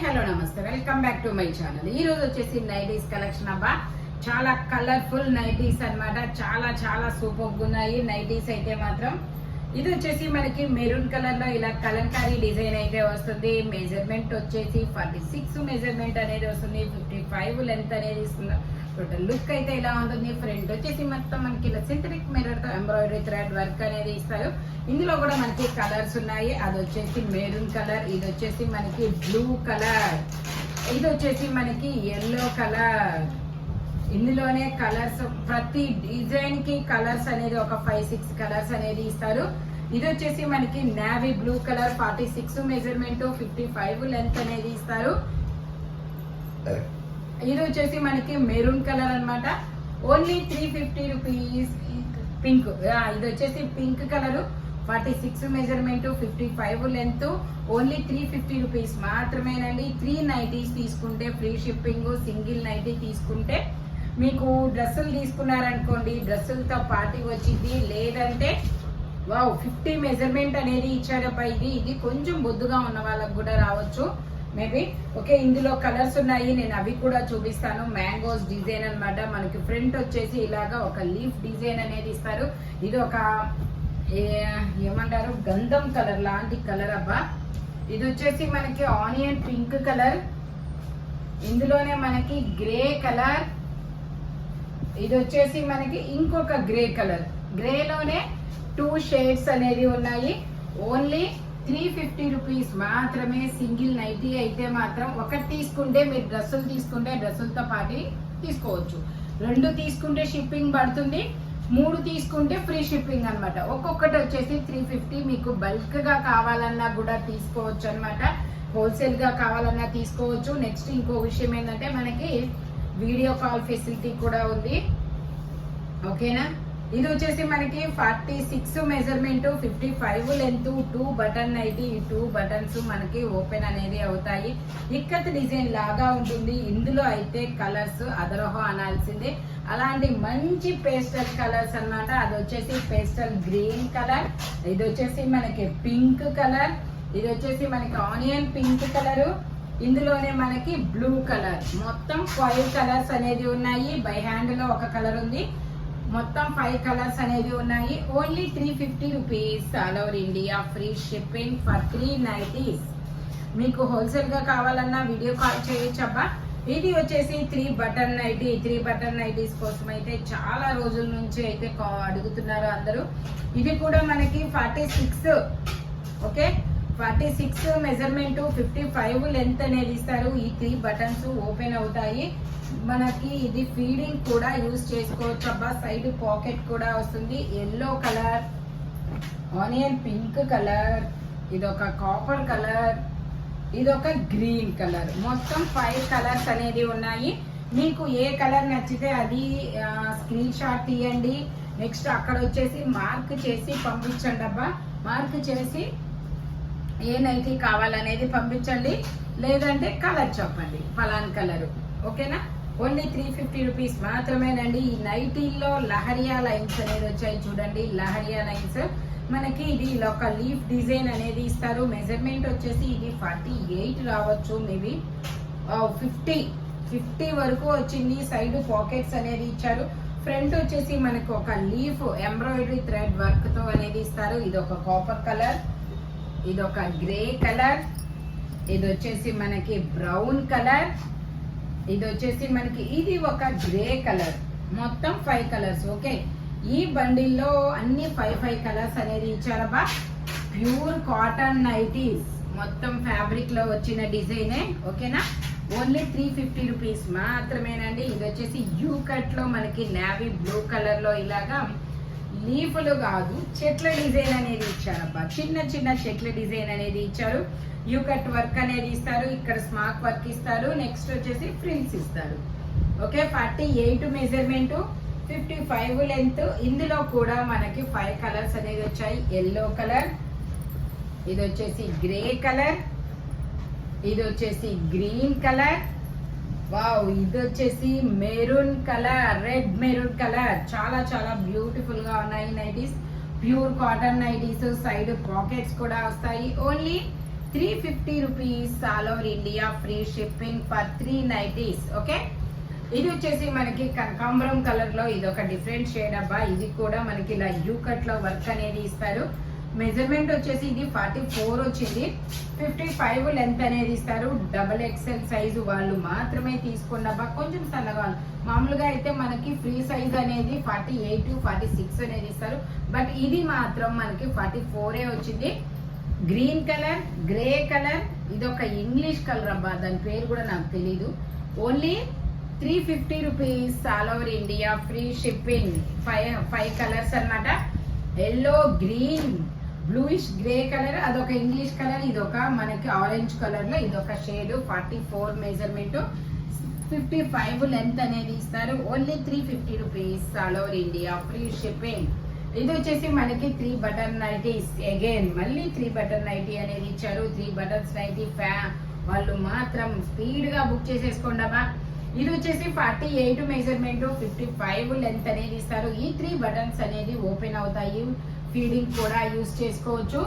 Hello నమస్తే, welcome back to my channel. ఈ రోజు వచ్చేసి నైటీస్ కలెక్షన్ అబ్బా. చాలా కలర్ఫుల్ నైటీస్ అన్నమాట. చాలా చాలా సూపర్ ఉన్నాయి నైటీస్ అయితే మాత్రం. ఇది వచ్చేసి మనకి మెరూన్ కలర్ లో ఇలా కలంకారీ డిజైన్ అయితే వస్తుంది. మెజర్మెంట్ వచ్చేసి 46 మెజర్మెంట్ అనేది వస్తుంది. 55 లెంత్ అనేది ఇస్తుంది. టోటల్ లుక్ అయితే ఇలా ఉంటుంది. ఫ్రంట్ వచ్చేసి మొత్తం మనకి ఇలా సింథటిక్ మిర్రర్ తో ఎంబ్రాయిడరీ థ్రెడ్ వర్క్ అనేది ఇస్తారు. ఇందులో కూడా మనకి కలర్స్ ఉన్నాయి. అది వచ్చేసి మెరూన్ కలర్, ఇది వచ్చేసి మనకి బ్లూ కలర్, ఇది వచ్చేసి మనకి ఎల్లో కలర్. ఇందులోనే కలర్స్ ప్రతి డిజైన్ కి కలర్స్ అనేది ఒక 5-6 కలర్స్ అనేది ఇస్తారు. ఇది వచ్చేసి మనకి navy blue colour, 46 measurement, 55 length అనేది ఇస్తారు. ఇది వచ్చేసి మనకి మెరూన్ కలర్ అన్నమాట. Only 350 rupees. పింక్, ఇది వచ్చేసి pink colour, 46 measurement, 55 length, only 350 rupees మాత్రమేనండి. 3 నైటీస్ తీసుకుంటే ఫ్రీ షిప్పింగ్. సింగిల్ నైటీ తీసుకుంటే మీకు డ్రెస్సులు తీసుకున్నారనుకోండి, డ్రెస్సులతో పార్టీ వచ్చింది. లేదంటే 50 మెజర్మెంట్ అనేది ఇచ్చారబ్బా. ఇది కొంచెం బొద్దుగా ఉన్న వాళ్ళకు కూడా రావచ్చు మేబీ. ఓకే, ఇందులో కలర్స్ ఉన్నాయి, నేను అవి కూడా చూపిస్తాను. మ్యాంగోస్ డిజైన్ అన్నమాట. మనకి ఫ్రంట్ వచ్చేసి ఇలాగా ఒక లీఫ్ డిజైన్ అనేది ఇస్తారు. ఇది ఒక ఏమంటారు, గంధం కలర్ లాంటి కలర్ అబ్బా. ఇది వచ్చేసి మనకి ఆనియన్ పింక్ కలర్, ఇందులోనే మనకి గ్రే కలర్, ఇది వచ్చేసి మనకి ఇంకొక గ్రే కలర్. గ్రేలోనే 2 షేడ్స్ అనేది ఉన్నాయి. ఓన్లీ 350 రూపీస్ మాత్రమే. సింగిల్ నైటీ అయితే మాత్రం ఒకటి తీసుకుంటే, మీరు డ్రెస్సులు తీసుకుంటే డ్రెస్సులతో పాటు తీసుకోవచ్చు. 2 తీసుకుంటే షిప్పింగ్ పడుతుంది, 3 తీసుకుంటే ఫ్రీ షిప్పింగ్ అన్నమాట. ఒక్కొక్కటి వచ్చేసి 350. మీకు బల్క్ గా కావాలన్నా కూడా తీసుకోవచ్చు అన్నమాట. హోల్సేల్ గా కావాలన్నా తీసుకోవచ్చు. నెక్స్ట్ ఇంకో విషయం ఏంటంటే మనకి వీడియో కాల్ ఫెసిలిటీ కూడా ఉంది. ఓకేనా. ఇది వచ్చేసి మనకి 46 measurement, 55 length, 2 button nighty. 2 buttons మనకి ఓపెన్ అనేది అవుతాయి. ఇక్కత్ డిజైన్ లాగా ఉంటుంది. ఇందులో అయితే కలర్స్ అదరహో అనాల్సిందే. అలాంటి మంచి పేస్టల్ కలర్స్ అన్నమాట. అది వచ్చేసి పేస్టల్ గ్రీన్ కలర్, ఇది వచ్చేసి మనకి పింక్ కలర్, ఇది వచ్చేసి మనకి ఆనియన్ పింక్ కలర్, ఇందులోనే మనకి బ్లూ కలర్. మొత్తం 5 కలర్స్ అనేది ఉన్నాయి. బై హ్యాండ్ లో ఒక కలర్ ఉంది. మొత్తం 5 కలర్స్ అనేది ఉన్నాయి. Only 350 rupees. All over India free shipping for 3 nighties. మీకు హోల్సేల్ గా కావాలన్నా వీడియో కాల్ చేయొచ్చబ్బా. ఇది వచ్చేసి 3 బటన్ నైటీ. 3 బటన్ నైటీస్ కోసం అయితే చాలా రోజుల నుంచి అయితే అడుగుతున్నారు అందరూ. ఇది కూడా మనకి 46, ఓకే, 46 మెజర్మెంట్, 55 లెంత్ అనేది ఇస్తారు. ఈ 3 బటన్స్ ఓపెన్ అవుతాయి. మనకి ఇది ఫీడింగ్ కూడా యూజ్ చేసుకోవచ్చు అబ్బా. సైడ్ పాకెట్ కూడా వస్తుంది. Yellow colour, onion pink colour, ఇదొక కాపర్ కలర్, ఇదొక గ్రీన్ కలర్. మొత్తం 5 కలర్స్ అనేది ఉన్నాయి. మీకు ఏ కలర్ నచ్చితే అది స్క్రీన్ షాట్ తీయండి. నెక్స్ట్ అక్కడ వచ్చేసి మార్క్ చేసి పంపించండి అబ్బా. మార్క్ చేసి ఏ నైటీ కావాలనేది పంపించండి. లేదంటే కలర్ చెప్పండి, ఫలాన్ కలరు. ఓకేనా. ఓన్లీ 350 రూపీస్ మాత్రమేనండి. ఈ నైటీల్లో లహరియా లైన్స్ అనేది వచ్చాయి చూడండి. లహరియా లైన్స్ మనకి ఇది ఒక లీఫ్ డిజైన్ అనేది ఇస్తారు. మెజర్మెంట్ వచ్చేసి ఇది 48 రావచ్చు మేబీ. 50 వరకు వచ్చింది. సైడ్ పాకెట్స్ అనేది ఇచ్చారు. ఫ్రంట్ వచ్చేసి మనకు ఒక లీఫ్ ఎంబ్రాయిడరీ థ్రెడ్ వర్క్ తో అనేది ఇస్తారు. ఇది ఒక కాపర్ కలర్, ఇది ఒక గ్రే కలర్, ఇది వచ్చేసి మనకి బ్రౌన్ కలర్, ఇది వచ్చేసి మనకి ఇది ఒక గ్రే కలర్. మొత్తం 5 కలర్స్. ఓకే, ఈ బండిల్లో అన్ని 5 కలర్స్ అనేది ఇచ్చారబ్బా. ప్యూర్ కాటన్ నైటీస్, మొత్తం ఫ్యాబ్రిక్ లో వచ్చిన డిజైనే. ఓకేనా. ఓన్లీ 350 రూపీస్ మాత్రమేనండి. ఇది వచ్చేసి యూ కట్ లో మనకి నేవీ బ్లూ కలర్ లో ఇలాగా లీఫ్లు కాదు, చెట్ల డిజైన్ అనేది ఇచ్చారబ్బా. చిన్న చిన్న చెట్ల డిజైన్ అనేది ఇచ్చారు. యూ కట్ వర్క్ అనేది ఇస్తారు. ఇక్కడ స్మార్ట్ వర్క్ ఇస్తారు. నెక్స్ట్ వచ్చేసి ఫ్రిల్స్ ఇస్తారు. Okay, 48 measurement, 55 length. ఇందులో కూడా మనకి 5 కలర్స్ అనేది వచ్చాయి. ఎల్లో కలర్, ఇది వచ్చేసి గ్రే కలర్, ఇది వచ్చేసి గ్రీన్ కలర్, ఇది వచ్చేసి maroon colour, red maroon colour. చాలా చాలా బ్యూటిఫుల్ గా ఉన్నాయి nighties. Pure cotton nighties. Side pockets కూడా వస్తాయి. Only 350 rupees all over India, free shipping for 3 nighties. Okay, ఇది వచ్చేసి మనకి కనకాంబరం కలర్ లో ఇది ఒక డిఫరెంట్ షేడ్ అబ్బా. ఇది కూడా మనకి ఇలా యూ కట్ లో వర్క్ అనేది ఇస్తారు. మెజర్మెంట్ వచ్చేసి ఇది 44 వచ్చింది. 55 లెంత్ అనేది ఇస్తారు. డబుల్ ఎక్సెల్ సైజు వాళ్ళు మాత్రమే తీసుకున్నబ్బా. కొంచెం సన్నగా మామూలుగా అయితే మనకి ఫ్రీ సైజ్ అనేది 48, 46 అనేది ఇస్తారు. బట్ ఇది మాత్రం మనకి 44 వచ్చింది. గ్రీన్ కలర్, గ్రే కలర్, ఇది ఒక ఇంగ్లీష్ కలర్ అబ్బా, దాని పేరు కూడా నాకు తెలీదు. Only 350 rupees all over India, free shipping. 5 colours అన్నమాట. Yellow, green, bluish grey colour, అదొక ఇంగ్లీష్ కలర్, ఇదొక మనకి ఆరెంజ్ కలర్ లో ఇదొక షేడ్. 44 మెజర్మెంట్, 55 లెంత్ అనేది ఇస్తారు. Only 350 rupees all over India, free shipping. ఇది వచ్చేసి మనకి 3 బటన్ నైటీస్. అగైన్ మళ్ళీ 3 బటన్ నైటీ అనేది ఇచ్చారు. 3 బటన్స్ నైటీ వాళ్ళు మాత్రం స్పీడ్ గా బుక్ చేసేసుకోండి అబ్బా. ఇది వచ్చేసి 48 మెజర్మెంట్, 55 లెంత్ అనేది ఇస్తారు. ఈ 3 బటన్స్ అనేది ఓపెన్ అవుతాయి. ఫీడింగ్ కూడా యూస్ చేసుకోవచ్చు.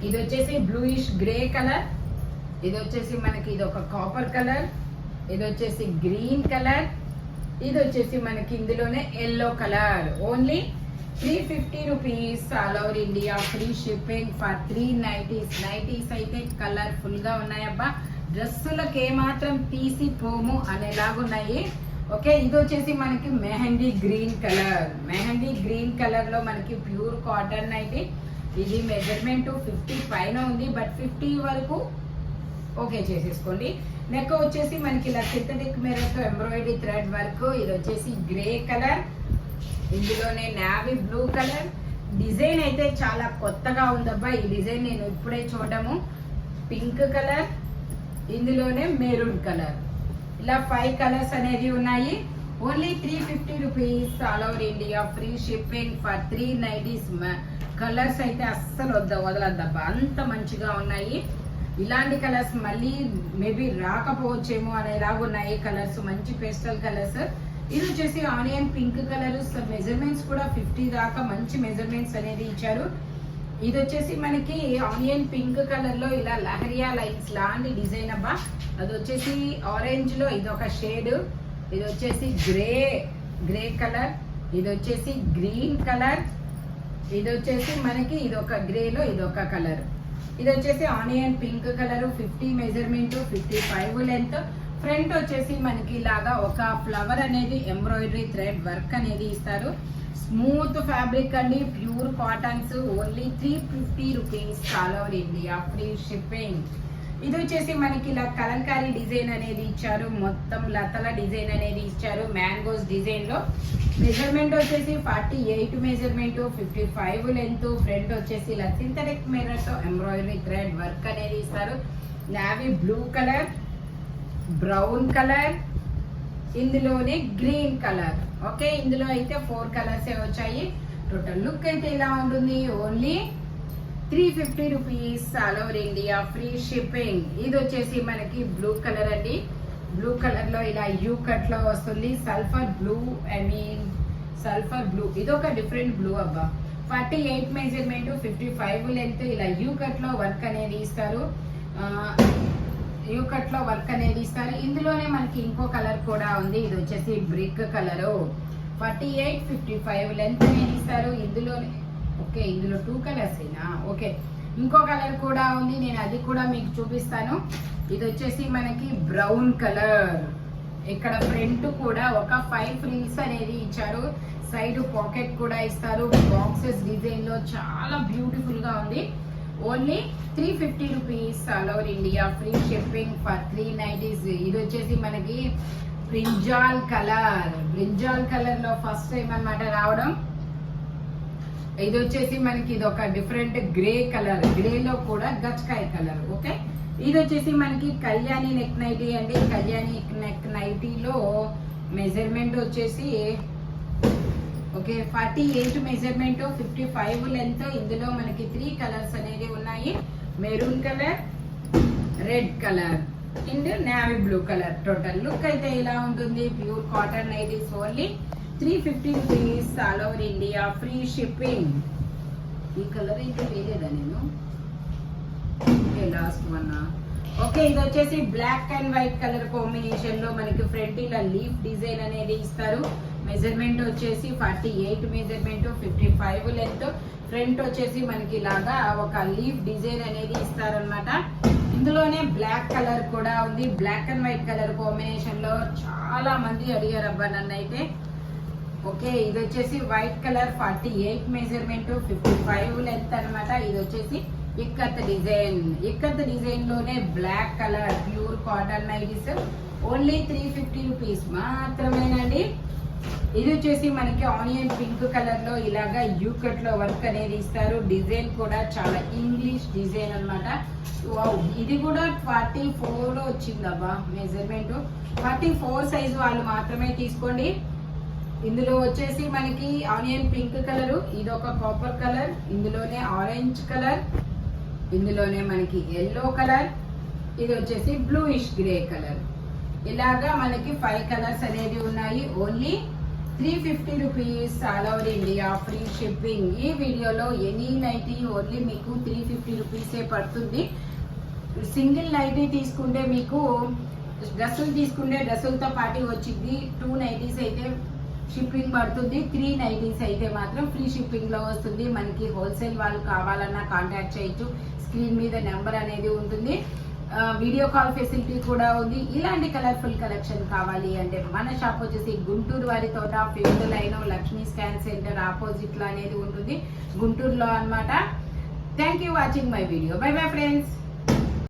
ఇది వచ్చేసి బ్లూయిష్ గ్రే కలర్, ఇది వచ్చేసి మనకి ఇది ఒక కాపర్ కలర్, ఇది వచ్చేసి గ్రీన్ కలర్, ఇది వచ్చేసి మనకి ఇందులోనే yellow colour. Only 350 rupees all over India, free shipping for 3 nighties. Nighties అయితే కలర్ఫుల్ గా ఉన్నాయబ్బా. డ్రెస్సులకు ఏమాత్రం తీసి పోము అనేలాగున్నాయి. ఓకే, ఇది వచ్చేసి మనకి mehndi green colour. Mehndi green colour లో మనకి ప్యూర్ కాటన్ నైటీ. ఇది మెజర్మెంట్ 50 పైన ఉంది, బట్ 50 వరకు ఓకే చేసేసుకోండి. నెక్ వచ్చేసి మనకి ఇలా synthetic mirror embroidery thread work. ఇది వచ్చేసి గ్రే కలర్, ఇందులోనే నావీ బ్లూ కలర్. డిజైన్ అయితే చాలా కొత్తగా ఉందబ్బా. ఈ డిజైన్ నేను ఇప్పుడే చూడము. పింక్ కలర్, ఇందులోనే మెరూన్ కలర్. ఇలా 5 కలర్స్ అనేది ఉన్నాయి. Only 350 rupees all over India, free shipping for 3 nighties. Colours అయితే అస్సలు వదలద్దబ్బా, అంత మంచిగా ఉన్నాయి. ఇలాంటి కలర్స్ మళ్ళీ మేబీ రాకపోవచ్చేమో అనేలాగా ఉన్నాయి కలర్స్, మంచి పేస్టల్ కలర్స్. ఇది వచ్చేసి ఆనియన్ పింక్ కలర్. మెజర్మెంట్స్ కూడా 50 దాకా మంచి మెజర్మెంట్స్ అనేది ఇచ్చారు. ఇది వచ్చేసి మనకి ఆనియన్ పింక్ కలర్ లో ఇలా లహరియా లైన్స్ లాంటి డిజైన్ అబ్బా. అది వచ్చేసి ఆరెంజ్ లో ఇదొక షేడ్, ఇది వచ్చేసి గ్రే కలర్, ఇది వచ్చేసి గ్రీన్ కలర్, ఇది వచ్చేసి మనకి ఇదొక గ్రే లో ఇదొక కలర్. ఇది వచ్చేసి onion pink colour. 50 measurement, 55 length. Front వచ్చేసి మనకి ఇలాగా ఒక ఫ్లవర్ అనేది ఎంబ్రాయిడరీ థ్రెడ్ వర్క్ అనేది ఇస్తారు. స్మూత్ ఫ్యాబ్రిక్ అండి, pure cottons. Only 350 rupees all over India, free shipping. ఇది వచ్చేసి మనకి ఇలా కలంకారీ డిజైన్ అనేది ఇచ్చారు. మొత్తం లతల డిజైన్ అనేది ఇచ్చారు మ్యాంగోస్ డిజైన్ లో. మెజర్మెంట్ వచ్చేసి 48 మెజర్మెంట్, 55 లెంత్. ఫ్రంట్ వచ్చేసి ఇలా సింథటిక్ మిర్రర్ తో ఎంబ్రాయిడరీ థ్రెడ్ వర్క్ అనేది ఇస్తారు. Navy blue colour, brown colour, ఇందులోనే గ్రీన్ కలర్. ఓకే, ఇందులో అయితే 4 కలర్స్ వచ్చాయి. టోటల్ లుక్ అయితే ఇలా ఉంటుంది. Only 350 rupees all over India, free shipping. ఇది వచ్చేసి మనకి బ్లూ కలర్ అండి. బ్లూ కలర్ లో ఇలా యూ కట్ లో వస్తుంది. సల్ఫర్ బ్లూ, సల్ఫర్ బ్లూ, ఇది ఒక డిఫరెంట్ బ్లూ అబ్బా. 48 మెజర్మెంట్, 55 లెంత్. ఇలా యూ కట్ లో వర్క్ అనేది ఇస్తారు. యూ కట్ లో వర్క్ అనేది ఇస్తారు. ఇందులోనే మనకి ఇంకో కలర్ కూడా ఉంది. ఇది వచ్చేసి బ్రిక్ కలర్. 48, 55 లెంత్ అనేది ఇస్తారు. ఇందులోనే ఓకే, ఇందులో 2 కలర్స్ అయినా. ఓకే, ఇంకో కలర్ కూడా ఉంది, నేను అది కూడా మీకు చూపిస్తాను. ఇది వచ్చేసి మనకి బ్రౌన్ కలర్. ఇక్కడ ఫ్రంట్ కూడా ఒక 5 ఫ్రిల్స్ అనేది ఇచ్చారు. సైడ్ పాకెట్ కూడా ఇస్తారు. బాక్సెస్ డిజైన్ లో చాలా బ్యూటిఫుల్ గా ఉంది. Only 350 rupees all over India, free shipping for 3 nighties. ఇది వచ్చేసి మనకి బ్రింజాల్ కలర్. బ్రింజాల్ కలర్ లో ఫస్ట్ టైం అన్నమాట రావడం. ఇది వచ్చేసి మనకి ఇది ఒక డిఫరెంట్ గ్రే కలర్. గ్రే లో కూడా గచ్చకాయ కలర్. ఓకే, ఇది వచ్చేసి మనకి కళ్యాణి నెక్ నైటీ అండి. కళ్యాణి నెక్ నైటీలో మెజర్మెంట్ వచ్చేసి ఓకే 48 మెజర్మెంట్, 55 లెంత్. ఇందులో మనకి 3 కలర్స్ అనేది ఉన్నాయి. Maroon colour, red colour and navy blue colour. Total look అయితే ఇలా ఉంటుంది. ప్యూర్ cotton nighties. Only 350 rupees all over India, free shipping. ఈ కలర్ అయితే వేరేదా నేను ఓకే లాస్ట్ వన్. ఓకే ఇది వచ్చేసి black and white colour combination లో మనకి ఫ్రంట్ ఇలా లీఫ్ డిజైన్ అనేది ఇస్తారు. మెజర్మెంట్ వచ్చేసి 48 మెజర్మెంట్, 55 లెంత్. ఫ్రంట్ వచ్చేసి మనకి ఇలాగా ఒక లీఫ్ డిజైన్ అనేది ఇస్తారనమాట. ఇందులోనే బ్లాక్ కలర్ కూడా ఉంది. Black and white colour combination లో చాలా మంది అడిగారు అబ్బా నన్ను అయితే. ఓకే ఇది వచ్చేసి వైట్ కలర్ 48 మెజర్మెంట్, 55 లెంత్ అనమాట. ఇది వచ్చేసి ఇక్కత్ డిజైన్. ఇక్కత్ డిజైన్ లోనే black colour pure cotton nighties. Only 350 rupees మాత్రమేనండి. ఇది వచ్చేసి మనకి ఆనియన్ పింక్ కలర్ లో ఇలాగా యూ కట్ లో వర్క్ అనేది ఇస్తారు. డిజైన్ కూడా చాలా ఇంగ్లీష్ డిజైన్ అనమాట. ఇది కూడా 44 లో వచ్చిందబ్బా మెజర్మెంట్. 44 సైజు వాళ్ళు మాత్రమే తీసుకోండి. ఇందులో వచ్చేసి మనకి ఆనియన్ పింక్ కలర్, ఇది ఒక కాపర్ కలర్, ఇందులోనే ఆరెంజ్ కలర్, ఇందులోనే మనకి ఎల్లో కలర్, ఇది వచ్చేసి బ్లూయిష్ గ్రే కలర్. ఇలాగా మనకి 5 కలర్స్ అనేది ఉన్నాయి. Only 350 rupees all over India, free shipping. ఈ వీడియోలో ఎనీ నైటీ ఓన్లీ మీకు 350 రూపీసే పడుతుంది. సింగిల్ నైటీ తీసుకుంటే మీకు డ్రెస్సులు తీసుకుంటే డ్రెస్సులతో పాటు వచ్చింది. 2 నైటీస్ అయితే షిప్పింగ్ పడుతుంది. 3 నైటీస్ అయితే మాత్రం ఫ్రీ షిప్పింగ్ లో వస్తుంది. మనకి హోల్సేల్ వాళ్ళు కావాలన్నా కాంటాక్ట్ చేయొచ్చు. స్క్రీన్ మీద నెంబర్ అనేది ఉంటుంది. వీడియో కాల్ ఫెసిలిటీ కూడా ఉంది. ఇలాంటి కలర్ఫుల్ కలెక్షన్ కావాలి అంటే మన షాప్ వచ్చేసి గుంటూరు వారి తోట 5th line Lakshmi scan centre opposite లో అనేది ఉంటుంది గుంటూరులో అన్నమాట. Thank you watching my video. By bye friends.